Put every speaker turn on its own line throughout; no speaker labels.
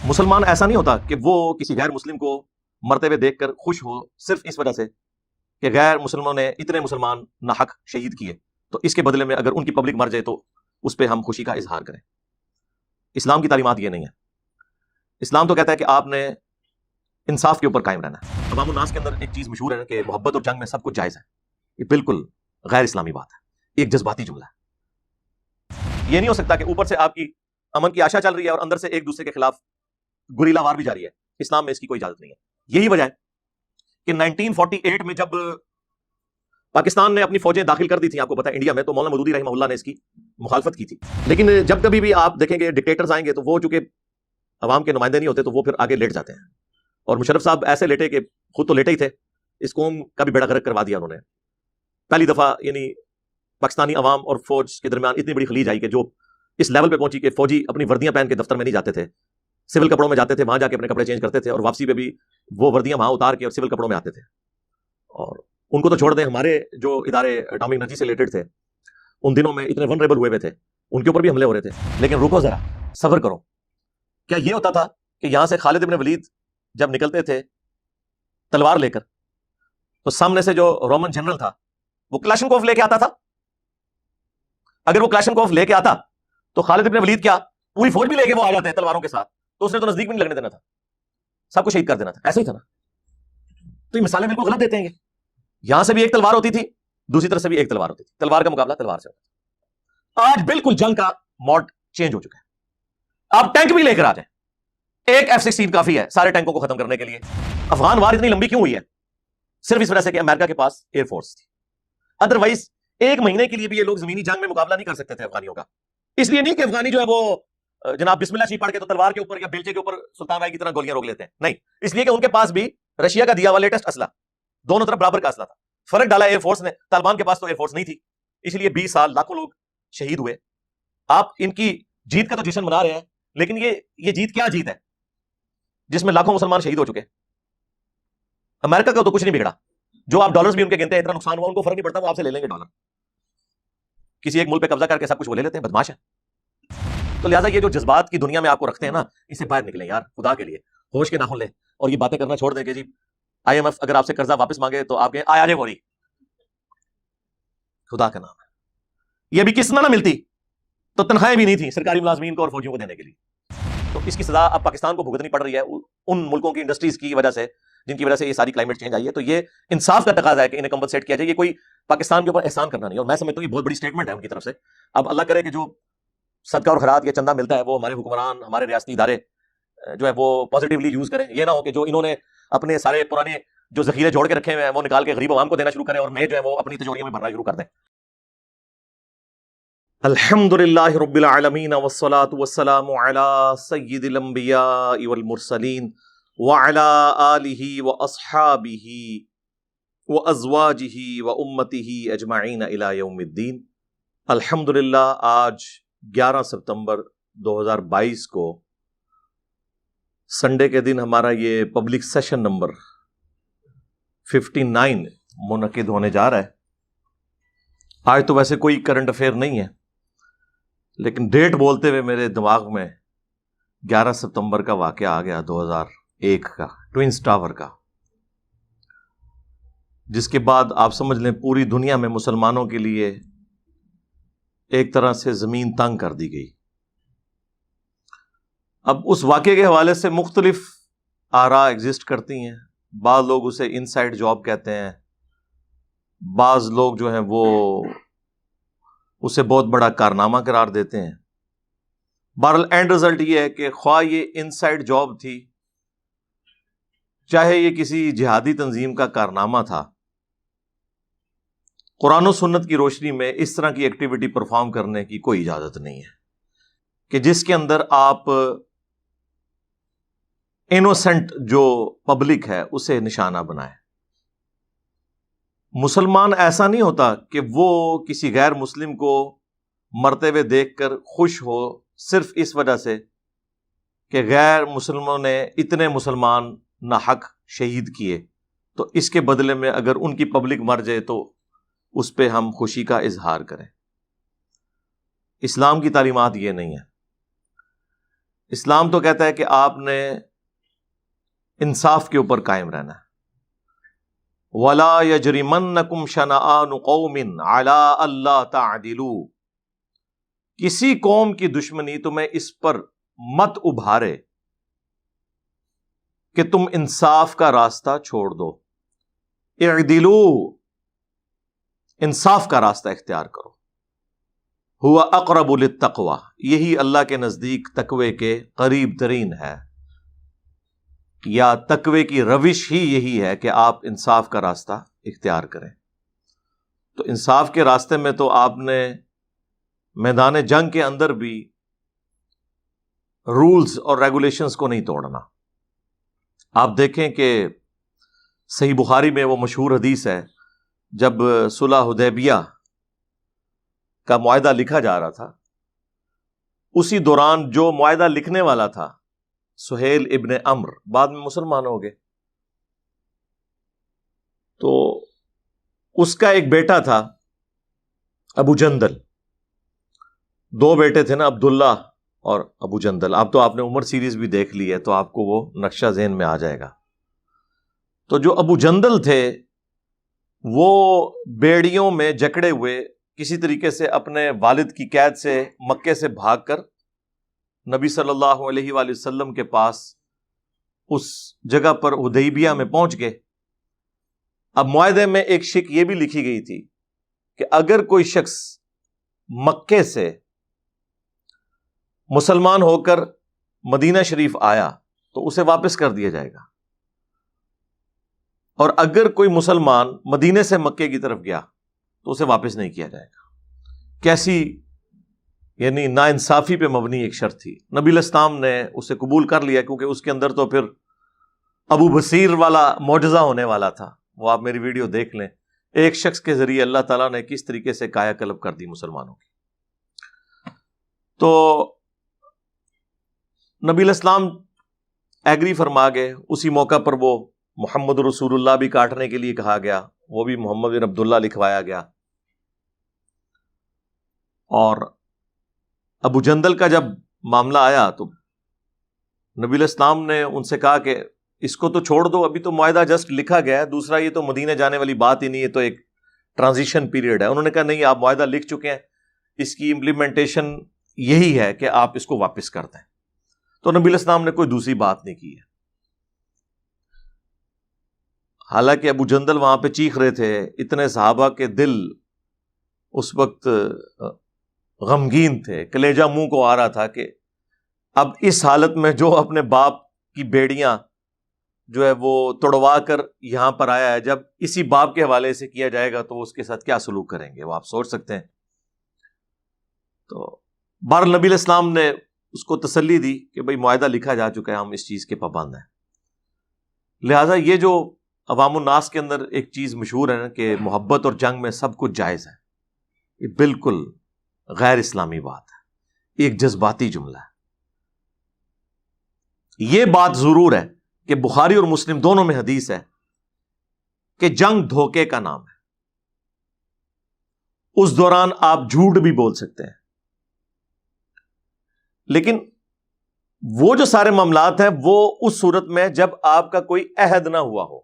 مسلمان ایسا نہیں ہوتا کہ وہ کسی غیر مسلم کو مرتے ہوئے دیکھ کر خوش ہو صرف اس وجہ سے کہ غیر مسلموں نے اتنے مسلمان ناحق شہید کیے، تو اس کے بدلے میں اگر ان کی پبلک مر جائے تو اس پہ ہم خوشی کا اظہار کریں۔ اسلام کی تعلیمات یہ نہیں ہے۔ اسلام تو کہتا ہے کہ آپ نے انصاف کے اوپر قائم رہنا ہے۔ عوام الناس کے اندر ایک چیز مشہور ہے کہ محبت اور جنگ میں سب کچھ جائز ہے، یہ بالکل غیر اسلامی بات ہے، ایک جذباتی جملہ ہے۔ یہ نہیں ہو سکتا کہ اوپر سے آپ کی امن کی آشا چل رہی ہے اور اندر سے ایک دوسرے کے خلاف گریلا وار بھی جاری ہے۔ اسلام میں اس کی کوئی اجازت نہیں ہے۔ یہی وجہ ہے کہ 1948 میں جب پاکستان نے اپنی فوجیں داخل کر دی تھیں، آپ کو پتا ہے انڈیا میں، تو مولانا مودودی رحمہ اللہ نے اس کی مخالفت کی تھی۔ لیکن جب کبھی بھی آپ دیکھیں گے ڈکٹیٹرز آئیں گے تو وہ چونکہ عوام کے نمائندے نہیں ہوتے تو وہ پھر آگے لیٹ جاتے ہیں، اور مشرف صاحب ایسے لیٹے کہ خود تو لیٹے ہی تھے، اس قوم کا بھی بیڑا غرق کروا دیا انہوں نے۔ پہلی دفعہ یعنی پاکستانی عوام اور فوج کے درمیان اتنی بڑی خلیج آئی کہ جو اس لیول پہ پہنچی کہ فوجی اپنی وردیاں پہن کے دفتر میں نہیں جاتے تھے، سول کپڑوں میں جاتے تھے، وہاں جا کے اپنے کپڑے چینج کرتے تھے، اور واپسی پہ بھی وہ وردیاں وہاں اتار کے اور سول کپڑوں میں آتے تھے۔ اور ان کو تو چھوڑ دیں، ہمارے جو ادارے اٹامک انرجی سے ریلیٹڈ تھے ان دنوں میں اتنے ونریبل ہوئے تھے، ان کے اوپر بھی حملے ہو رہے تھے۔ لیکن رکو ذرا، صبر کرو۔ کیا یہ ہوتا تھا کہ یہاں سے خالد ابن ولید جب نکلتے تھے تلوار لے کر تو سامنے سے جو رومن جنرل تھا وہ کلاشنکوف لے کے آتا تھا؟ اگر وہ کلاشنکوف لے کے آتا تو خالد ابن ولید کیا پوری فوج بھی لے کے وہ آ جاتے ہیں تلواروں کے ساتھ، تو اس نے تو نزدیک بھی نہیں لگنے دینا تھا، سب کو شہید کر دینا تھا۔ ایسا ہی تھا نا؟ تو یہ مثالیں بالکل غلط دیتے ہیں۔ یہاں سے بھی ایک تلوار ہوتی تھی، دوسری طرف سے بھی ایک تلوار ہوتی تھی، تلوار کا مقابلہ تلوار سے ہوتا تھا۔ آج بالکل جنگ کا موڈ چینج ہو چکا ہے۔ آپ ٹینک بھی لے کر آ جائیں، ایک F-16 کافی ہے سارے ٹینکوں کو ختم کرنے کے لیے۔ افغان وار اتنی لمبی کیوں ہوئی ہے؟ صرف اس وجہ سے کہ امریکہ کے پاس ایئر فورس تھی۔ ادروائز ایک مہینے کے لیے بھی یہ لوگ زمینی جنگ میں مقابلہ نہیں کر سکتے تھے افغانیوں کا۔ اس لیے نہیں کہ افغانی جو ہے وہ جناب بسم اللہ شریف پڑھ کے تو تلوار کے اوپر یا بیلچے کے اوپر سلطان بھائی کی طرح گولیاں روک لیتے ہیں، نہیں، اس لیے کہ ان کے پاس بھی رشیا کا دیا ہوا لیٹسٹ اسلحہ، دونوں طرف برابر کا اسلحہ تھا۔ فرق ڈالا ایئر فورس نے، طالبان کے پاس تو ایئر فورس نہیں تھی، اس لیے 20 سال لاکھوں لوگ شہید ہوئے۔ آپ ان کی جیت کا تو جشن منا رہے ہیں، لیکن یہ جیت کیا جیت ہے جس میں لاکھوں مسلمان شہید ہو چکے؟ امریکہ کا تو کچھ نہیں بگڑا، جو آپ ڈالرز بھی ان کے گنتے ہیں اتنا نقصان ہوا، ان کو فرق نہیں پڑتا، وہ آپ سے لے لیں گے ڈالر۔ کسی ایک ملک پہ قبضہ کر کے سب کچھ وہ لے لیتے ہیں، بدماش ہے۔ تو لہٰذا یہ جو جذبات کی دنیا میں آپ کو رکھتے ہیں نا، اس سے باہر نکلیں یار، خدا کے لیے ہوش کے ناخن لیں اور یہ باتیں کرنا چھوڑ دیں کہ جی IMF اگر آپ سے قرضہ واپس مانگے تو آپ کہیں آیا جائے گوری، خدا کا نام ہے۔ یہ بھی قسط نہ ملتی تو تنخواہیں بھی نہیں تھیں سرکاری ملازمین کو اور فوجیوں کو دینے کے لیے۔ تو اس کی سزا اب پاکستان کو بھگتنی پڑ رہی ہے ان ملکوں کی انڈسٹریز کی وجہ سے جن کی وجہ سے یہ ساری کلائمیٹ چینج آئی ہے۔ تو یہ انصاف کا تقاضا ہے کہ انہیں کمپنسیٹ کیا جائے۔ یہ کوئی پاکستان کے اوپر احسان کرنا نہیں، اور میں سمجھتا ہوں یہ بہت بڑی سٹیٹمنٹ ہے ان کی طرف سے۔ اب اللہ کرے کہ جو صدقہ اور خیرات یا چندہ ملتا ہے وہ ہمارے حکمران، ہمارے ریاستی ادارے جو ہے وہ پازیٹیولی یوز کریں۔ یہ نہ ہو کہ جو انہوں نے اپنے سارے پرانے جو ذخیرے جوڑ کے رکھے ہوئے ہیں وہ نکال کے غریب عوام کو دینا شروع کریں اور میں جو ہے وہ اپنی تجوریوں میں بھرنا شروع کر دیں۔ الحمدللہ رب العالمین والصلاة والسلام علی سید الانبیاء والمرسلین وعلی آلہ واصحابہ وازواجہ وامتہ اجمعین الی یوم الدین۔ الحمدللہ آج 11 ستمبر 2022 کو سنڈے کے دن ہمارا یہ پبلک سیشن نمبر 59 منعقد ہونے جا رہا ہے۔ آج تو ویسے کوئی کرنٹ افیئر نہیں ہے، لیکن ڈیٹ بولتے ہوئے میرے دماغ میں 11 ستمبر کا واقعہ آ گیا، 2001 کا، ٹوئنز ٹاور کا، جس کے بعد آپ سمجھ لیں پوری دنیا میں مسلمانوں کے لیے ایک طرح سے زمین تنگ کر دی گئی۔ اب اس واقعے کے حوالے سے مختلف آراء ایگزسٹ کرتی ہیں۔ بعض لوگ اسے انسائیڈ جاب کہتے ہیں، بعض لوگ جو ہیں وہ اسے بہت بڑا کارنامہ قرار دیتے ہیں۔ بہرحال اینڈ رزلٹ یہ ہے کہ خواہ یہ انسائیڈ جاب تھی، چاہے یہ کسی جہادی تنظیم کا کارنامہ تھا، قرآن و سنت کی روشنی میں اس طرح کی ایکٹیویٹی پرفارم کرنے کی کوئی اجازت نہیں ہے کہ جس کے اندر آپ انوسنٹ جو پبلک ہے اسے نشانہ بنائیں۔ مسلمان ایسا نہیں ہوتا کہ وہ کسی غیر مسلم کو مرتے ہوئے دیکھ کر خوش ہو صرف اس وجہ سے کہ غیر مسلموں نے اتنے مسلمان ناحق شہید کیے، تو اس کے بدلے میں اگر ان کی پبلک مر جائے تو اس پہ ہم خوشی کا اظہار کریں۔ اسلام کی تعلیمات یہ نہیں ہے۔ اسلام تو کہتا ہے کہ آپ نے انصاف کے اوپر قائم رہنا ہے. وَلَا يَجْرِمَنَّكُمْ شَنَآنُ قَوْمٍ عَلَىٰ أَلَّا تَعْدِلُوا، کسی قوم کی دشمنی تمہیں اس پر مت ابھارے کہ تم انصاف کا راستہ چھوڑ دو. اعدلوا، انصاف کا راستہ اختیار کرو. ہوا اقرب للتقوی، یہی اللہ کے نزدیک تقوی کے قریب ترین ہے، یا تقوی کی روش ہی یہی ہے کہ آپ انصاف کا راستہ اختیار کریں. تو انصاف کے راستے میں تو آپ نے میدان جنگ کے اندر بھی رولز اور ریگولیشنز کو نہیں توڑنا. آپ دیکھیں کہ صحیح بخاری میں وہ مشہور حدیث ہے، جب صلح حدیبیہ کا معاہدہ لکھا جا رہا تھا، اسی دوران جو معاہدہ لکھنے والا تھا سہیل ابن عمر، بعد میں مسلمان ہو گئے. تو اس کا ایک بیٹا تھا ابو جندل، دو بیٹے تھے نا، عبداللہ اور ابو جندل. اب تو آپ نے عمر سیریز بھی دیکھ لی ہے تو آپ کو وہ نقشہ ذہن میں آ جائے گا. تو جو ابو جندل تھے وہ بیڑیوں میں جکڑے ہوئے کسی طریقے سے اپنے والد کی قید سے مکے سے بھاگ کر نبی صلی اللہ علیہ وآلہ وسلم کے پاس اس جگہ پر حدیبیہ میں پہنچ گئے. اب معاہدے میں ایک شک یہ بھی لکھی گئی تھی کہ اگر کوئی شخص مکے سے مسلمان ہو کر مدینہ شریف آیا تو اسے واپس کر دیا جائے گا، اور اگر کوئی مسلمان مدینے سے مکے کی طرف گیا تو اسے واپس نہیں کیا جائے گا. کیسی یعنی ناانصافی پہ مبنی ایک شرط تھی. نبی علیہ السلام نے اسے قبول کر لیا کیونکہ اس کے اندر تو پھر ابو بصیر والا معجزہ ہونے والا تھا. وہ آپ میری ویڈیو دیکھ لیں، ایک شخص کے ذریعے اللہ تعالیٰ نے کس طریقے سے کایا کلب کر دی مسلمانوں کی. تو نبی علیہ السلام ایگری فرما گئے. اسی موقع پر وہ محمد رسول اللہ بھی کاٹنے کے لیے کہا گیا، وہ بھی محمد بن عبداللہ لکھوایا گیا. اور ابو جندل کا جب معاملہ آیا تو نبی علیہ السلام نے ان سے کہا کہ اس کو تو چھوڑ دو، ابھی تو معاہدہ جسٹ لکھا گیا ہے، دوسرا یہ تو مدینے جانے والی بات ہی نہیں ہے، تو ایک ٹرانزیشن پیریڈ ہے. انہوں نے کہا نہیں، آپ معاہدہ لکھ چکے ہیں، اس کی امپلیمنٹیشن یہی ہے کہ آپ اس کو واپس کر دیں. تو نبی علیہ السلام نے کوئی دوسری بات نہیں کی ہے. حالانکہ ابو جندل وہاں پہ چیخ رہے تھے، اتنے صحابہ کے دل اس وقت غمگین تھے، کلیجہ منہ کو آ رہا تھا کہ اب اس حالت میں جو اپنے باپ کی بیڑیاں جو ہے وہ توڑوا کر یہاں پر آیا ہے، جب اسی باپ کے حوالے سے کیا جائے گا تو اس کے ساتھ کیا سلوک کریں گے، وہ آپ سوچ سکتے ہیں. تو بہرحال نبی علیہ السلام نے اس کو تسلی دی کہ بھئی معاہدہ لکھا جا چکا ہے، ہم اس چیز کے پابند ہیں. لہٰذا یہ جو عوام الناس کے اندر ایک چیز مشہور ہے نا کہ محبت اور جنگ میں سب کچھ جائز ہے، یہ بالکل غیر اسلامی بات ہے، ایک جذباتی جملہ ہے. یہ بات ضرور ہے کہ بخاری اور مسلم دونوں میں حدیث ہے کہ جنگ دھوکے کا نام ہے. اس دوران آپ جھوٹ بھی بول سکتے ہیں، لیکن وہ جو سارے معاملات ہیں وہ اس صورت میں جب آپ کا کوئی عہد نہ ہوا ہو.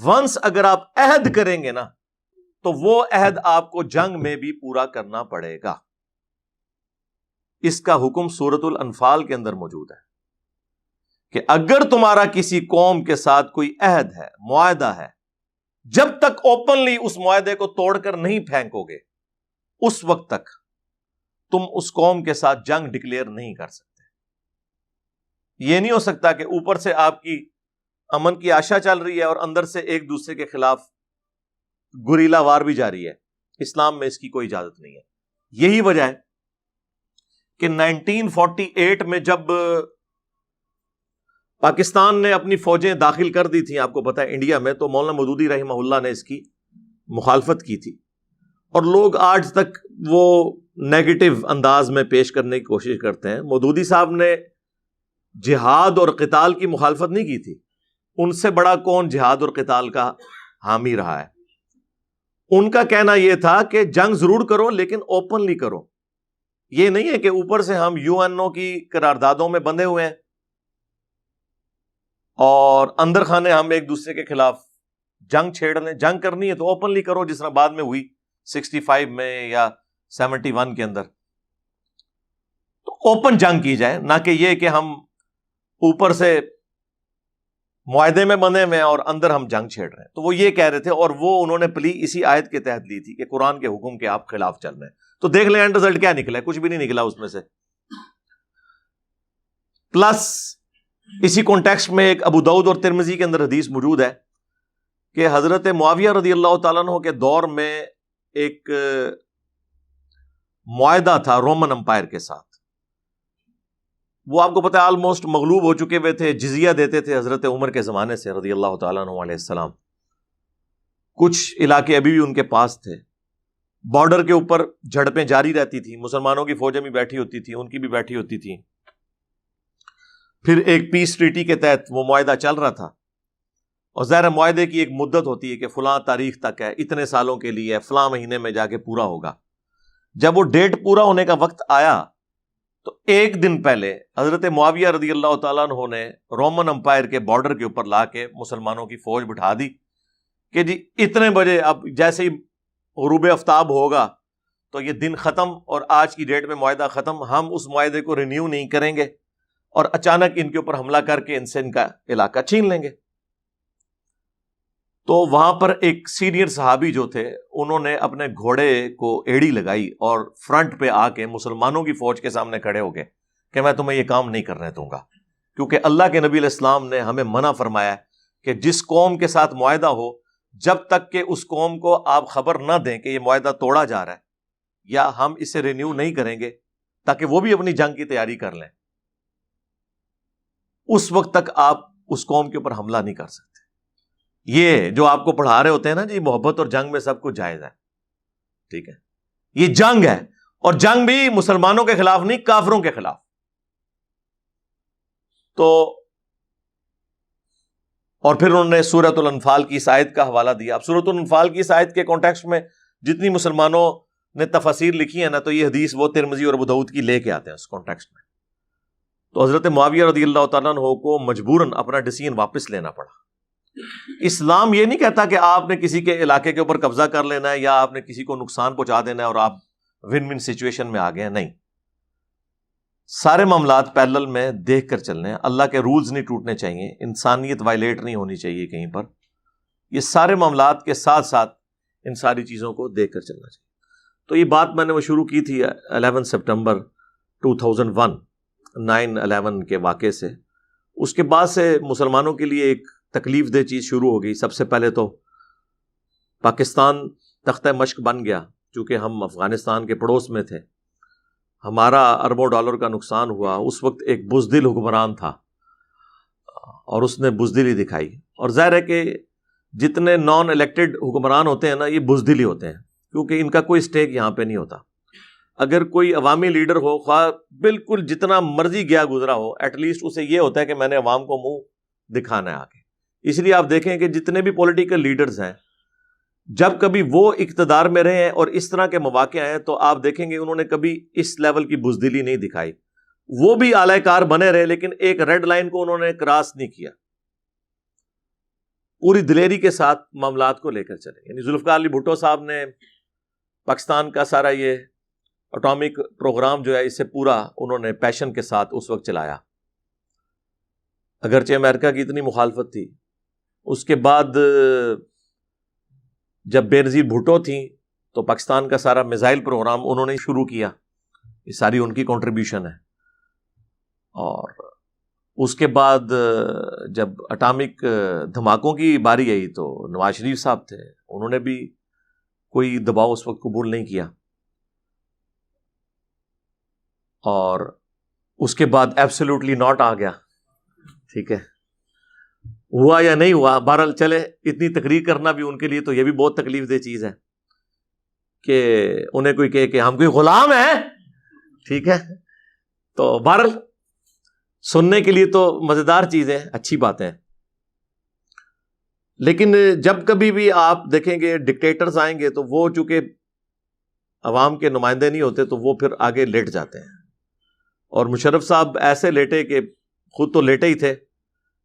ونس اگر آپ عہد کریں گے نا تو وہ عہد آپ کو جنگ میں بھی پورا کرنا پڑے گا. اس کا حکم سورۃ الانفال کے اندر موجود ہے کہ اگر تمہارا کسی قوم کے ساتھ کوئی عہد ہے، معاہدہ ہے، جب تک اوپنلی اس معاہدے کو توڑ کر نہیں پھینکو گے اس وقت تک تم اس قوم کے ساتھ جنگ ڈکلیئر نہیں کر سکتے. یہ نہیں ہو سکتا کہ اوپر سے آپ کی امن کی آشا چل رہی ہے اور اندر سے ایک دوسرے کے خلاف گریلا وار بھی جاری ہے. اسلام میں اس کی کوئی اجازت نہیں ہے. یہی وجہ ہے کہ 1948 میں جب پاکستان نے اپنی فوجیں داخل کر دی تھیں، آپ کو پتا ہے انڈیا میں، تو مولانا مودودی رحمہ اللہ نے اس کی مخالفت کی تھی، اور لوگ آج تک وہ نیگیٹو انداز میں پیش کرنے کی کوشش کرتے ہیں. مودودی صاحب نے جہاد اور قتال کی مخالفت نہیں کی تھی، ان سے بڑا کون جہاد اور قتال کا حامی رہا ہے. ان کا کہنا یہ تھا کہ جنگ ضرور کرو لیکن اوپنلی کرو. یہ نہیں ہے کہ اوپر سے ہم یو این او کی قراردادوں میں بندھے ہوئے ہیں اور اندر خانے ہم ایک دوسرے کے خلاف جنگ چھیڑ لیں. جنگ کرنی ہے تو اوپنلی کرو، جس طرح بعد میں ہوئی 65 میں یا 71 کے اندر. تو اوپن جنگ کی جائے، نہ کہ یہ کہ ہم اوپر سے معاہدے میں بندھے ہوئے اور اندر ہم جنگ چھیڑ رہے ہیں. تو وہ یہ کہہ رہے تھے، اور وہ انہوں نے پلی اسی آیت کے تحت لی تھی کہ قرآن کے حکم کے آپ خلاف چل رہے ہیں. تو دیکھ لیں اینڈ رزلٹ کیا نکلا ہے، کچھ بھی نہیں نکلا اس میں سے. پلس اسی کانٹیکسٹ میں ایک ابو داؤد اور ترمذی کے اندر حدیث موجود ہے کہ حضرت معاویہ رضی اللہ تعالیٰ عنہ کے دور میں ایک معاہدہ تھا رومن امپائر کے ساتھ. وہ آپ کو پتا ہے آلموسٹ مغلوب ہو چکے ہوئے تھے، جزیہ دیتے تھے حضرت عمر کے زمانے سے رضی اللہ تعالیٰ عنہ علیہ السلام. کچھ علاقے ابھی بھی ان کے پاس تھے. بارڈر کے اوپر جھڑپیں جاری رہتی تھی، مسلمانوں کی فوجیں بھی بیٹھی ہوتی تھی، ان کی بھی بیٹھی ہوتی تھی. پھر ایک پیس ٹریٹی کے تحت وہ معاہدہ چل رہا تھا، اور ظاہر معاہدے کی ایک مدت ہوتی ہے کہ فلاں تاریخ تک ہے، اتنے سالوں کے لیے، فلاں مہینے میں جا کے پورا ہوگا. جب وہ ڈیٹ پورا ہونے کا وقت آیا تو ایک دن پہلے حضرت معاویہ رضی اللہ تعالیٰ عنہ نے رومن امپائر کے بارڈر کے اوپر لا کے مسلمانوں کی فوج بٹھا دی کہ جی اتنے بجے، اب جیسے ہی غروب آفتاب ہوگا تو یہ دن ختم اور آج کی ڈیٹ میں معاہدہ ختم، ہم اس معاہدے کو رینیو نہیں کریں گے اور اچانک ان کے اوپر حملہ کر کے ان سے ان کا علاقہ چھین لیں گے. تو وہاں پر ایک سینئر صحابی جو تھے انہوں نے اپنے گھوڑے کو ایڑی لگائی اور فرنٹ پہ آ کے مسلمانوں کی فوج کے سامنے کھڑے ہو گئے کہ میں تمہیں یہ کام نہیں کرنے دوں گا، کیونکہ اللہ کے نبی علیہ السلام نے ہمیں منع فرمایا کہ جس قوم کے ساتھ معاہدہ ہو، جب تک کہ اس قوم کو آپ خبر نہ دیں کہ یہ معاہدہ توڑا جا رہا ہے یا ہم اسے رینیو نہیں کریں گے تاکہ وہ بھی اپنی جنگ کی تیاری کر لیں، اس وقت تک آپ اس قوم کے اوپر حملہ نہیں کر سکتے. یہ جو آپ کو پڑھا رہے ہوتے ہیں نا جی محبت اور جنگ میں سب کچھ جائز ہے، ٹھیک ہے، یہ جنگ ہے، اور جنگ بھی مسلمانوں کے خلاف نہیں، کافروں کے خلاف. تو اور پھر انہوں نے سورۃ الانفال کی اس آیت کا حوالہ دیا. اب سورۃ الانفال کی اس آیت کے کانٹیکسٹ میں جتنی مسلمانوں نے تفاسیر لکھی ہیں نا، تو یہ حدیث وہ ترمذی اور ابو داؤد کی لے کے آتے ہیں اس کانٹیکسٹ میں. تو حضرت معاویہ رضی اللہ تعالیٰ عنہ کو مجبوراً اپنا ڈیسیژن واپس لینا پڑا. اسلام یہ نہیں کہتا کہ آپ نے کسی کے علاقے کے اوپر قبضہ کر لینا ہے یا آپ نے کسی کو نقصان پہنچا دینا ہے اور آپ ون ون سچویشن میں آ گئے ہیں. نہیں، سارے معاملات پیرلل میں دیکھ کر چلنے ہیں. اللہ کے رولز نہیں ٹوٹنے چاہیے، انسانیت وائلیٹ نہیں ہونی چاہیے کہیں پر. یہ سارے معاملات کے ساتھ ساتھ ان ساری چیزوں کو دیکھ کر چلنا چاہیے. تو یہ بات میں نے وہ شروع کی تھی 11 سپٹمبر 2001 9/11 کے واقعے سے. اس کے بعد سے مسلمانوں کے لیے ایک تکلیف دہ چیز شروع ہو گئی. سب سے پہلے تو پاکستان تختہ مشق بن گیا، چونکہ ہم افغانستان کے پڑوس میں تھے. ہمارا اربوں ڈالر کا نقصان ہوا. اس وقت ایک بزدل حکمران تھا اور اس نے بزدلی دکھائی، اور ظاہر ہے کہ جتنے نان الیکٹڈ حکمران ہوتے ہیں نا، یہ بزدلی ہوتے ہیں، کیونکہ ان کا کوئی اسٹیک یہاں پہ نہیں ہوتا. اگر کوئی عوامی لیڈر ہو، خواہ بالکل جتنا مرضی گیا گزرا ہو، ایٹ لیسٹ اسے یہ ہوتا ہے کہ میں نے عوام کو منہ دکھانا ہے آگے. اس لیے آپ دیکھیں کہ جتنے بھی پولیٹیکل لیڈرز ہیں، جب کبھی وہ اقتدار میں رہے ہیں اور اس طرح کے مواقع آئے تو آپ دیکھیں گے انہوں نے کبھی اس لیول کی بزدلی نہیں دکھائی. وہ بھی اعلی کار بنے رہے، لیکن ایک ریڈ لائن کو انہوں نے کراس نہیں کیا. پوری دلیری کے ساتھ معاملات کو لے کر چلے. یعنی ذوالفقار علی بھٹو صاحب نے پاکستان کا سارا یہ اٹامک پروگرام جو ہے، اس سے پورا انہوں نے پیشن کے ساتھ اس وقت چلایا، اگرچہ امریکہ کی اتنی مخالفت تھی. اس کے بعد جب بے نظیر بھٹو تھیں تو پاکستان کا سارا میزائل پروگرام انہوں نے شروع کیا. یہ ساری ان کی کنٹریبیوشن ہے. اور اس کے بعد جب اٹامک دھماکوں کی باری آئی تو نواز شریف صاحب تھے، انہوں نے بھی کوئی دباؤ اس وقت قبول نہیں کیا. اور اس کے بعد ایبسلیوٹلی ناٹ آ گیا. ٹھیک ہے، ہوا یا نہیں ہوا، بہرحال چلے. اتنی تقریر کرنا بھی ان کے لیے تو یہ بھی بہت تکلیف دہ چیز ہے کہ انہیں کوئی کہے کہ ہم کوئی غلام ہیں. ٹھیک ہے، تو بہرحال سننے کے لیے تو مزیدار چیزیں، اچھی باتیں. لیکن جب کبھی بھی آپ دیکھیں گے ڈکٹیٹرز آئیں گے تو وہ چونکہ عوام کے نمائندے نہیں ہوتے تو وہ پھر آگے لیٹ جاتے ہیں. اور مشرف صاحب ایسے لیٹے کہ خود تو لیٹے ہی تھے,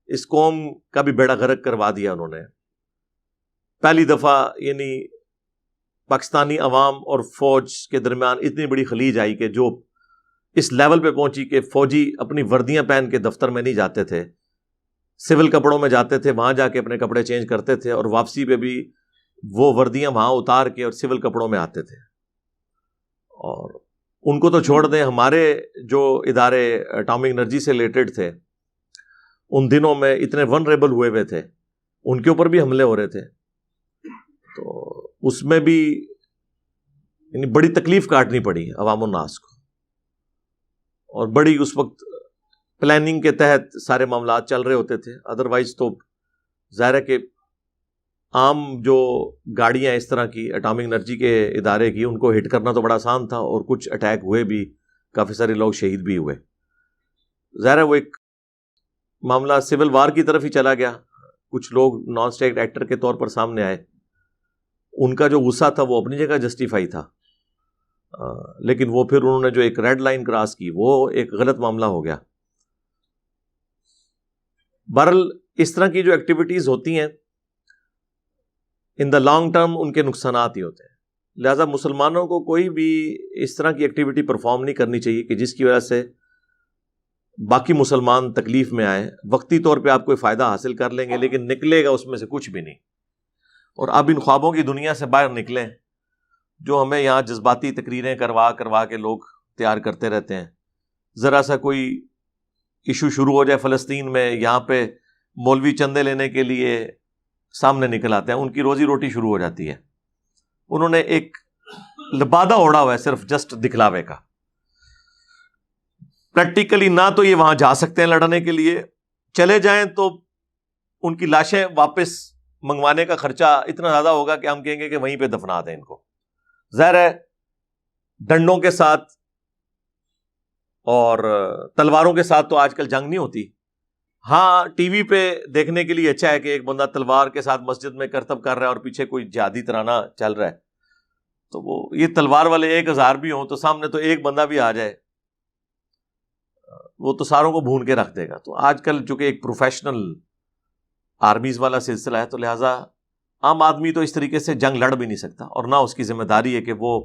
اس قوم کا بھی بیڑا غرق کروا دیا انہوں نے. پہلی دفعہ یعنی پاکستانی عوام اور فوج کے درمیان اتنی بڑی خلیج آئی کہ جو اس لیول پہ پہنچی کہ فوجی اپنی وردیاں پہن کے دفتر میں نہیں جاتے تھے, سول کپڑوں میں جاتے تھے, وہاں جا کے اپنے کپڑے چینج کرتے تھے, اور واپسی پہ بھی وہ وردیاں وہاں اتار کے اور سول کپڑوں میں آتے تھے. اور ان کو تو چھوڑ دیں, ہمارے جو ادارے اٹامک انرجی سے ریلیٹڈ تھے ان دنوں میں اتنے ونریبل ہوئے تھے, ان کے اوپر بھی حملے ہو رہے تھے. تو اس میں بھی یعنی بڑی تکلیف کاٹنی پڑی عوام الناس کو, اور بڑی اس وقت پلاننگ کے تحت سارے معاملات چل رہے ہوتے تھے. ادروائز تو ظاہر ہے کہ عام جو گاڑیاں اس طرح کی اٹامک انرجی کے ادارے کی, ان کو ہٹ کرنا تو بڑا آسان تھا, اور کچھ اٹیک ہوئے بھی, کافی سارے لوگ شہید بھی ہوئے. ظاہر ہے وہ ایک معاملہ سول وار کی طرف ہی چلا گیا. کچھ لوگ نان اسٹیٹ ایکٹر کے طور پر سامنے آئے, ان کا جو غصہ تھا وہ اپنی جگہ جسٹیفائی تھا, لیکن وہ پھر انہوں نے جو ایک ریڈ لائن کراس کی وہ ایک غلط معاملہ ہو گیا. بہرحال اس طرح کی جو ایکٹیویٹیز ہوتی ہیں ان دا لانگ ٹرم ان کے نقصانات ہی ہوتے ہیں. لہذا مسلمانوں کو کوئی بھی اس طرح کی ایکٹیویٹی پرفارم نہیں کرنی چاہیے کہ جس کی وجہ سے باقی مسلمان تکلیف میں آئے. وقتی طور پہ آپ کوئی فائدہ حاصل کر لیں گے لیکن نکلے گا اس میں سے کچھ بھی نہیں. اور اب ان خوابوں کی دنیا سے باہر نکلیں جو ہمیں یہاں جذباتی تقریریں کروا کے لوگ تیار کرتے رہتے ہیں. ذرا سا کوئی ایشو شروع ہو جائے فلسطین میں, یہاں پہ مولوی چندے لینے کے لیے سامنے نکل آتے ہیں, ان کی روزی روٹی شروع ہو جاتی ہے. انہوں نے ایک لبادہ اوڑا ہوا ہے صرف جسٹ دکھلاوے کا. پریکٹیکلی نہ تو یہ وہاں جا سکتے ہیں لڑنے کے لیے, چلے جائیں تو ان کی لاشیں واپس منگوانے کا خرچہ اتنا زیادہ ہوگا کہ ہم کہیں گے کہ وہیں پہ دفنا دیں ان کو. ظاہر ہے ڈنڈوں کے ساتھ اور تلواروں کے ساتھ تو آج کل جنگ نہیں ہوتی. ہاں ٹی وی پہ دیکھنے کے لیے اچھا ہے کہ ایک بندہ تلوار کے ساتھ مسجد میں کرتب کر رہا ہے اور پیچھے کوئی جہادی ترانہ چل رہا ہے, تو وہ یہ تلوار والے 1000 بھی ہوں تو سامنے تو ایک بندہ بھی آ جائے وہ تو ساروں کو بھون کے رکھ دے گا. تو آج کل چونکہ ایک پروفیشنل آرمیز والا سلسلہ ہے تو لہٰذا عام آدمی تو اس طریقے سے جنگ لڑ بھی نہیں سکتا, اور نہ اس کی ذمہ داری ہے کہ وہ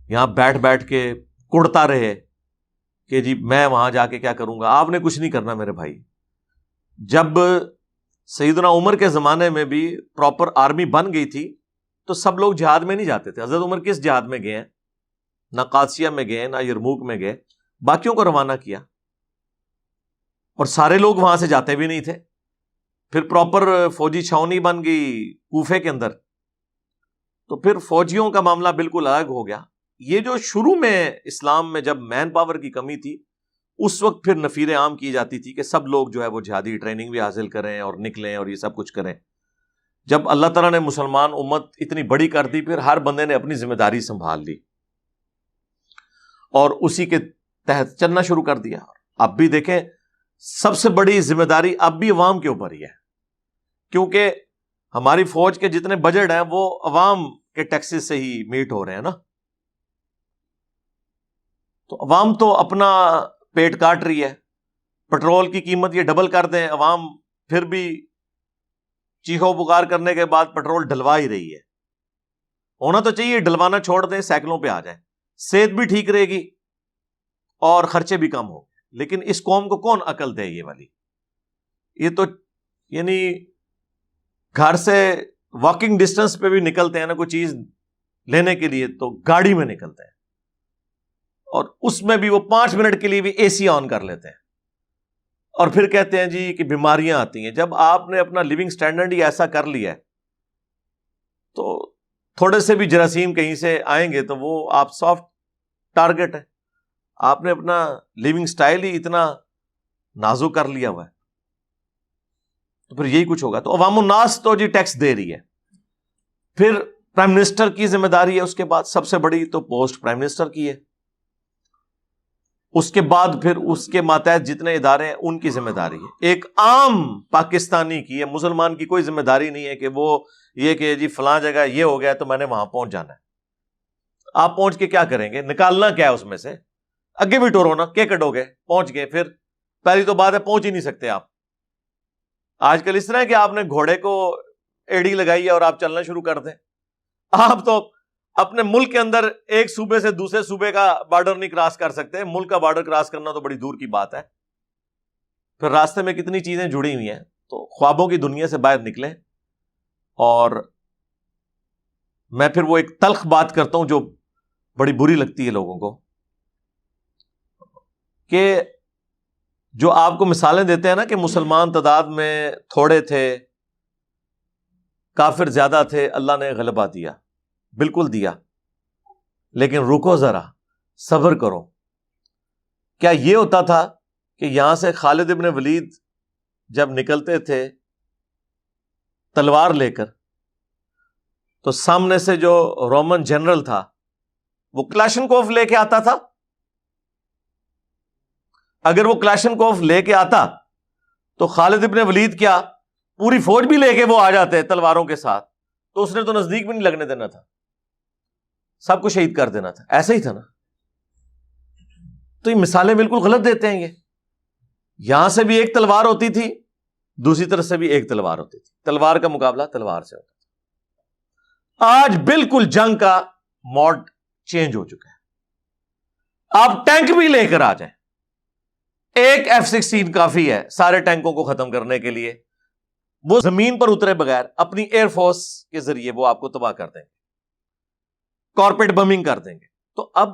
یہاں بیٹھ کے کڑتا رہے کہ جی میں وہاں جا کے کیا کروں گا. آپ نے کچھ نہیں کرنا میرے بھائی. جب سیدنا عمر کے زمانے میں بھی پراپر آرمی بن گئی تھی تو سب لوگ جہاد میں نہیں جاتے تھے. حضرت عمر کس جہاد میں گئے ہیں؟ نہ قادسیہ میں گئے, نہ یرموک میں گئے, باقیوں کو روانہ کیا, اور سارے لوگ وہاں سے جاتے بھی نہیں تھے. پھر پراپر فوجی چھاونی بن گئی کوفے کے اندر, تو پھر فوجیوں کا معاملہ بالکل الگ ہو گیا. یہ جو شروع میں اسلام میں جب مین پاور کی کمی تھی اس وقت پھر نفیر عام کی جاتی تھی کہ سب لوگ جو ہے وہ جہادی ٹریننگ بھی حاصل کریں اور نکلیں اور یہ سب کچھ کریں. جب اللہ تعالیٰ نے مسلمان امت اتنی بڑی کر دی پھر ہر بندے نے اپنی ذمہ داری سنبھال لی اور اسی کے تحت چلنا شروع کر دیا. اب بھی دیکھیں سب سے بڑی ذمہ داری اب بھی عوام کے اوپر ہی ہے, کیونکہ ہماری فوج کے جتنے بجٹ ہیں وہ عوام کے ٹیکسز سے ہی میٹ ہو رہے ہیں نا. تو عوام تو اپنا پیٹ کاٹ رہی ہے. پٹرول کی قیمت یہ ڈبل کر دیں, عوام پھر بھی چیخو پکار کرنے کے بعد پٹرول ڈلوا ہی رہی ہے. ہونا تو چاہیے ڈلوانا چھوڑ دیں, سائیکلوں پہ آ جائیں, صحت بھی ٹھیک رہے گی اور خرچے بھی کم ہو. لیکن اس قوم کو کون عقل دے یہ والی؟ یہ تو یعنی گھر سے واکنگ ڈسٹینس پہ بھی نکلتے ہیں نا کوئی چیز لینے کے لیے تو گاڑی میں نکلتے ہیں, اور اس میں بھی وہ 5 منٹ کے لیے بھی اے سی آن کر لیتے ہیں, اور پھر کہتے ہیں جی کہ بیماریاں آتی ہیں. جب آپ نے اپنا لیونگ سٹینڈرڈ ہی ایسا کر لیا ہے تو تھوڑے سے بھی جراثیم کہیں سے آئیں گے تو وہ آپ سافٹ ٹارگٹ ہے. آپ نے اپنا لیونگ سٹائل ہی اتنا نازک کر لیا ہوا ہے تو پھر یہی کچھ ہوگا. تو عوام الناس تو جی ٹیکس دے رہی ہے, پھر پرائم منسٹر کی ذمہ داری ہے, اس کے بعد سب سے بڑی تو پوسٹ پرائم منسٹر کی ہے, اس کے بعد پھر اس کے ماتحت جتنے ادارے ہیں ان کی ذمہ داری ہے. ایک عام پاکستانی کی ہے, مسلمان کی کوئی ذمہ داری نہیں ہے کہ وہ یہ کہ جی فلاں جگہ یہ ہو گیا تو میں نے وہاں پہنچ جانا ہے. آپ پہنچ کے کیا کریں گے؟ نکالنا کیا ہے اس میں سے؟ اگے بھی ٹورو نا، کیا کٹو گے؟ پہنچ گئے، پھر پہلی تو بات ہے پہنچ ہی نہیں سکتے آپ. آج کل اس طرح ہے کہ آپ نے گھوڑے کو ایڑی لگائی ہے اور آپ چلنا شروع کر دیں. آپ تو اپنے ملک کے اندر ایک صوبے سے دوسرے صوبے کا بارڈر نہیں کراس کر سکتے. ملک کا بارڈر کراس کرنا تو بڑی دور کی بات ہے. پھر راستے میں کتنی چیزیں جڑی ہوئی ہیں. تو خوابوں کی دنیا سے باہر نکلیں. اور میں پھر وہ ایک تلخ بات کرتا ہوں جو بڑی بری لگتی ہے لوگوں کو، کہ جو آپ کو مثالیں دیتے ہیں نا کہ مسلمان تعداد میں تھوڑے تھے، کافر زیادہ تھے، اللہ نے غلبہ دیا. بالکل دیا، لیکن رکو ذرا، صبر کرو. کیا یہ ہوتا تھا کہ یہاں سے خالد ابن ولید جب نکلتے تھے تلوار لے کر، تو سامنے سے جو رومن جنرل تھا وہ کلاشنکوف لے کے آتا تھا؟ اگر وہ کلاشنکوف لے کے آتا تو خالد ابن ولید کیا پوری فوج بھی لے کے وہ آ جاتے تلواروں کے ساتھ، تو اس نے تو نزدیک بھی نہیں لگنے دینا تھا، سب کو شہید کر دینا تھا. ایسا ہی تھا نا. تو یہ مثالیں بالکل غلط دیتے ہیں. یہ یہاں سے بھی ایک تلوار ہوتی تھی، دوسری طرف سے بھی ایک تلوار ہوتی تھی. تلوار کا مقابلہ تلوار سے ہوتا تھا. آج بالکل جنگ کا موڈ چینج ہو چکا ہے. آپ ٹینک بھی لے کر آ جائیں، ایک F-16 کافی ہے سارے ٹینکوں کو ختم کرنے کے لیے. وہ زمین پر اترے بغیر اپنی ایئر فورس کے ذریعے وہ آپ کو تباہ کر دیں گے، کارپیٹ بمنگ کر دیں گے. تو اب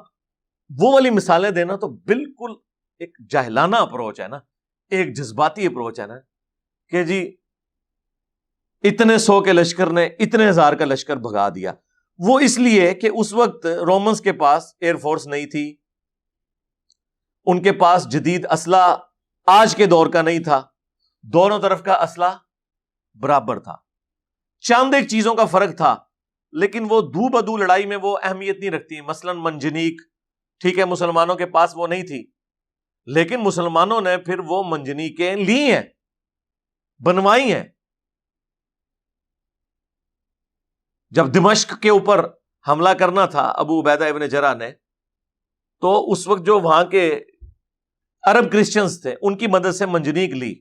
وہ والی مثالیں دینا تو بالکل ایک جاہلانہ اپروچ ہے نا، ایک جذباتی اپروچ ہے نا، کہ جی اتنے 100 کے لشکر نے اتنے 1000 کا لشکر بھگا دیا. وہ اس لیے کہ اس وقت رومنز کے پاس ایئر فورس نہیں تھی، ان کے پاس جدید اسلحہ آج کے دور کا نہیں تھا، دونوں طرف کا اسلحہ برابر تھا. چند ایک چیزوں کا فرق تھا، لیکن وہ دو بدو لڑائی میں وہ اہمیت نہیں رکھتی. مثلا منجنیق، ٹھیک ہے مسلمانوں کے پاس وہ نہیں تھی، لیکن مسلمانوں نے پھر وہ منجنیقیں لی ہیں، بنوائی ہیں. جب دمشق کے اوپر حملہ کرنا تھا ابو عبیدہ ابن جرح نے، تو اس وقت جو وہاں کے عرب کرسچنز تھے ان کی مدد سے منجنیق لی،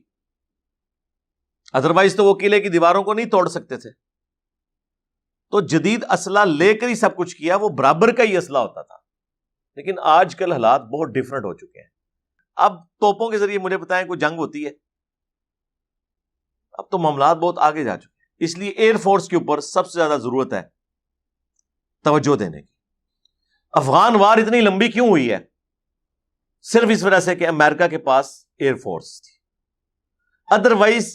ادروائز تو وہ قلعے کی دیواروں کو نہیں توڑ سکتے تھے. تو جدید اسلحہ لے کر ہی سب کچھ کیا، وہ برابر کا ہی اسلحہ ہوتا تھا. لیکن آج کل حالات بہت ڈیفرنٹ ہو چکے ہیں. اب توپوں کے ذریعے مجھے بتائیں کوئی جنگ ہوتی ہے؟ اب تو معاملات بہت آگے جا چکے ہیں. اس لیے ایئر فورس کے اوپر سب سے زیادہ ضرورت ہے توجہ دینے کی. افغان وار اتنی لمبی کیوں ہوئی ہے؟ صرف اس وجہ سے کہ امریکہ کے پاس ایئر فورس تھی. ادروائز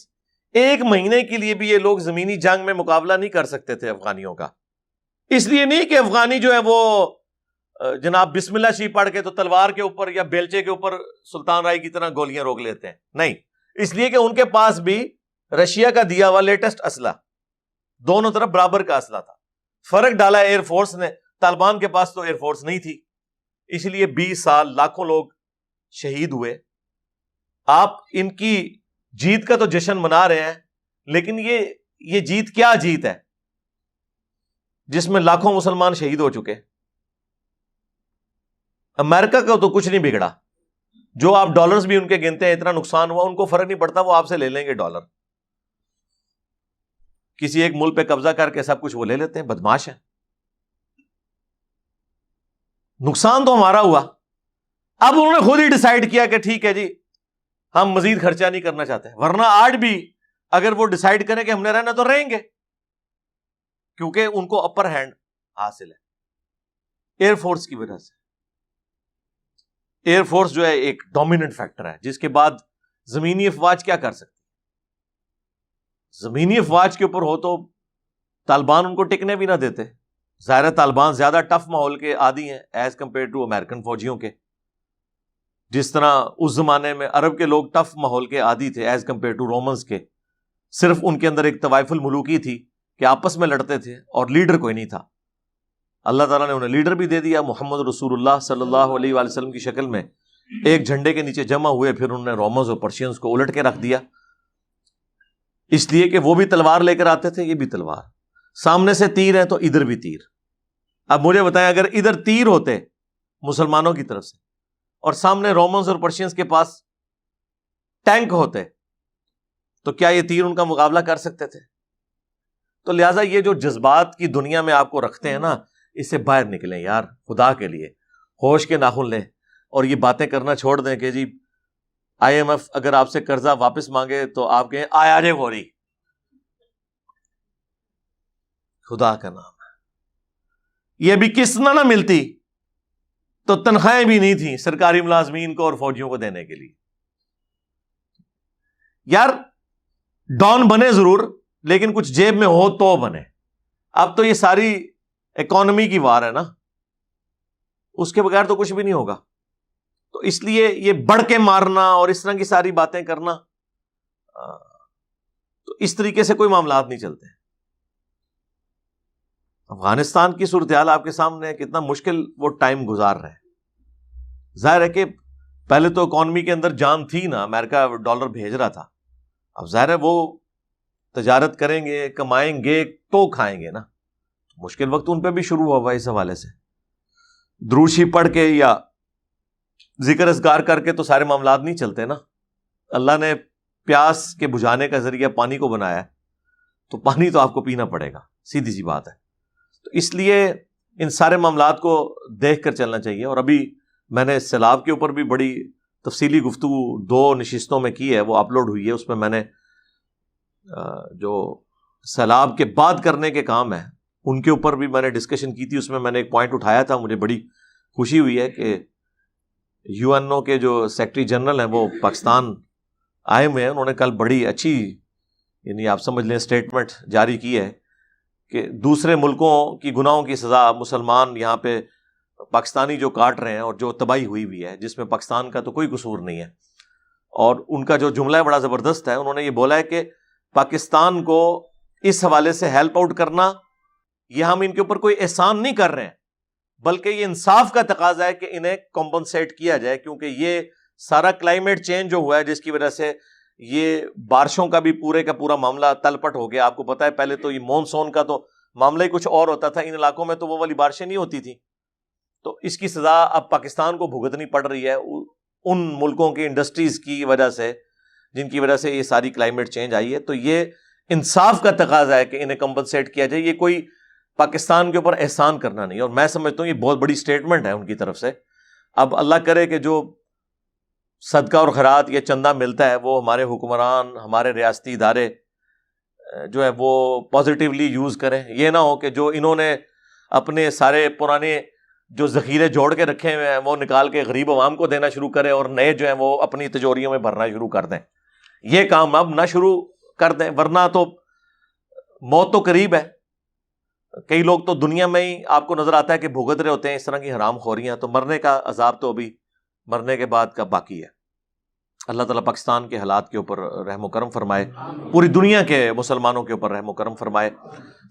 ایک مہینے کے لیے بھی یہ لوگ زمینی جنگ میں مقابلہ نہیں کر سکتے تھے افغانیوں کا. اس لیے نہیں کہ افغانی جو ہے وہ جناب بسم اللہ شریف پڑھ کے تو تلوار کے اوپر یا بیلچے کے اوپر سلطان رائی کی طرح گولیاں روک لیتے ہیں، نہیں. اس لیے کہ ان کے پاس بھی رشیا کا دیا ہوا لیٹسٹ اسلحہ، دونوں طرف برابر کا اسلحہ تھا. فرق ڈالا ایئر فورس نے. طالبان کے پاس تو ایئر فورس نہیں تھی، اس لیے 20 سال لاکھوں لوگ شہید ہوئے. آپ ان کی جیت کا تو جشن منا رہے ہیں، لیکن یہ جیت کیا جیت ہے جس میں لاکھوں مسلمان شہید ہو چکے. امریکہ کا تو کچھ نہیں بگڑا. جو آپ ڈالرز بھی ان کے گنتے ہیں اتنا نقصان ہوا، ان کو فرق نہیں پڑتا، وہ آپ سے لے لیں گے ڈالر. کسی ایک ملک پہ قبضہ کر کے سب کچھ وہ لے لیتے ہیں، بدماش ہیں. نقصان تو ہمارا ہوا. اب انہوں نے خود ہی ڈیسائیڈ کیا کہ ٹھیک ہے جی ہم مزید خرچہ نہیں کرنا چاہتے. ورنہ آج بھی اگر وہ ڈیسائیڈ کریں کہ ہم نے رہنا تو رہیں گے، کیونکہ ان کو اپر ہینڈ حاصل ہے ایئر فورس کی وجہ سے. ایئر فورس جو ہے ایک ڈومیننٹ فیکٹر ہے، جس کے بعد زمینی افواج کیا کر سکتی. زمینی افواج کے اوپر ہو تو طالبان ان کو ٹکنے بھی نہ دیتے. ظاہر طالبان زیادہ ٹف ماحول کے عادی ہیں ایز کمپیئر ٹو امریکن فوجیوں کے. جس طرح اس زمانے میں عرب کے لوگ ٹف ماحول کے عادی تھے ایز کمپیئر ٹو رومنز کے. صرف ان کے اندر ایک طوائف الملوکی تھی کہ آپس میں لڑتے تھے اور لیڈر کوئی نہیں تھا. اللہ تعالیٰ نے انہیں لیڈر بھی دے دیا. محمد رسول اللہ صلی اللہ علیہ وآلہ وسلم کی شکل میں ایک جھنڈے کے نیچے جمع ہوئے، پھر انہوں نے رومنز اور پرشینز کو الٹ کے رکھ دیا. اس لیے کہ وہ بھی تلوار لے کر آتے تھے، یہ بھی تلوار. سامنے سے تیر ہے تو ادھر بھی تیر. اب مجھے بتائیں اگر ادھر تیر ہوتے مسلمانوں کی طرف سے اور سامنے رومنز اور پرشینز کے پاس ٹینک ہوتے تو کیا یہ تیر ان کا مقابلہ کر سکتے تھے؟ تو لہٰذا یہ جو جذبات کی دنیا میں آپ کو رکھتے ہیں نا، اس سے باہر نکلیں یار، خدا کے لیے ہوش کے ناخن لیں اور یہ باتیں کرنا چھوڑ دیں کہ جی IMF اگر آپ سے قرضہ واپس مانگے تو آپ کہیں آیا جے فوری. خدا کا نام ہے، یہ بھی قسط نہ ملتی تو تنخواہیں بھی نہیں تھیں سرکاری ملازمین کو اور فوجیوں کو دینے کے لیے. یار ڈان بنے ضرور، لیکن کچھ جیب میں ہو تو بنے. اب تو یہ ساری اکانومی کی وار ہے نا، اس کے بغیر تو کچھ بھی نہیں ہوگا. تو اس لیے یہ بڑھ کے مارنا اور اس طرح کی ساری باتیں کرنا، تو اس طریقے سے کوئی معاملات نہیں چلتے. افغانستان کی صورتحال آپ کے سامنے ہے، کتنا مشکل وہ ٹائم گزار رہے ہیں. ظاہر ہے کہ پہلے تو اکانومی کے اندر جان تھی نا، امریکہ ڈالر بھیج رہا تھا. اب ظاہر ہے وہ تجارت کریں گے، کمائیں گے تو کھائیں گے نا. مشکل وقت ان پہ بھی شروع ہوا اس حوالے سے. دروشی پڑھ کے یا ذکر اذکار کر کے تو سارے معاملات نہیں چلتے نا. اللہ نے پیاس کے بجھانے کا ذریعہ پانی کو بنایا ہے، تو پانی تو آپ کو پینا پڑے گا، سیدھی سی بات ہے. تو اس لیے ان سارے معاملات کو دیکھ کر چلنا چاہیے. اور ابھی میں نے سیلاب کے اوپر بھی بڑی تفصیلی گفتگو 2 نشستوں میں کی ہے، وہ اپلوڈ ہوئی ہے. اس میں نے جو سیلاب کے بعد کرنے کے کام ہیں ان کے اوپر بھی میں نے ڈسکشن کی تھی. اس میں نے ایک پوائنٹ اٹھایا تھا، مجھے بڑی خوشی ہوئی ہے کہ UNO کے جو سیکرٹری جنرل ہیں وہ پاکستان آئے ہوئے ہیں. انہوں نے کل بڑی اچھی، یعنی آپ سمجھ لیں اسٹیٹمنٹ جاری کی ہے کہ دوسرے ملکوں کی گناہوں کی سزا مسلمان یہاں پہ پاکستانی جو کاٹ رہے ہیں، اور جو تباہی ہوئی ہے جس میں پاکستان کا تو کوئی قصور نہیں ہے. اور ان کا جو جملہ ہے بڑا زبردست ہے. انہوں نے یہ بولا ہے کہ پاکستان کو اس حوالے سے ہیلپ آؤٹ کرنا، یہ ہم ان کے اوپر کوئی احسان نہیں کر رہے ہیں، بلکہ یہ انصاف کا تقاضا ہے کہ انہیں کمپنسیٹ کیا جائے، کیونکہ یہ سارا کلائمیٹ چینج جو ہوا ہے جس کی وجہ سے یہ بارشوں کا بھی پورے کا پورا معاملہ تلپٹ ہو گیا. آپ کو پتا ہے پہلے تو یہ مونسون کا تو معاملہ ہی کچھ اور ہوتا تھا، ان علاقوں میں تو وہ والی بارشیں نہیں ہوتی تھیں. تو اس کی سزا اب پاکستان کو بھگتنی پڑ رہی ہے ان ملکوں کی انڈسٹریز کی وجہ سے جن کی وجہ سے یہ ساری کلائمیٹ چینج آئی ہے. تو یہ انصاف کا تقاضا ہے کہ انہیں کمپنسیٹ کیا جائے. یہ کوئی پاکستان کے اوپر احسان کرنا نہیں. اور میں سمجھتا ہوں یہ بہت بڑی سٹیٹمنٹ ہے ان کی طرف سے. اب اللہ کرے کہ جو صدقہ اور خیرات یا چندہ ملتا ہے وہ ہمارے حکمران، ہمارے ریاستی ادارے جو ہے وہ پازیٹیولی یوز کریں. یہ نہ ہو کہ جو انہوں نے اپنے سارے پرانے جو ذخیرے جوڑ کے رکھے ہوئے ہیں وہ نکال کے غریب عوام کو دینا شروع کرے اور نئے جو ہیں وہ اپنی تجوریوں میں بھرنا شروع کر دیں. یہ کام اب نہ شروع کر دیں، ورنہ تو موت تو قریب ہے. کئی لوگ تو دنیا میں ہی آپ کو نظر آتا ہے کہ بھگت رہے ہوتے ہیں اس طرح کی حرام خوریاں. تو مرنے کا عذاب تو ابھی مرنے کے بعد کا باقی ہے. اللہ تعالیٰ پاکستان کے حالات کے اوپر رحم و کرم فرمائے، پوری دنیا کے مسلمانوں کے اوپر رحم و کرم فرمائے.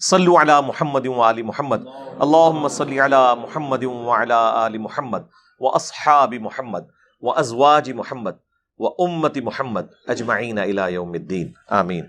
صلو علی محمد و آل محمد، اللہم صلی علی محمد و علی آل محمد و اصحاب محمد و ازواج محمد و امت محمد اجمعین الی یوم الدین. آمین.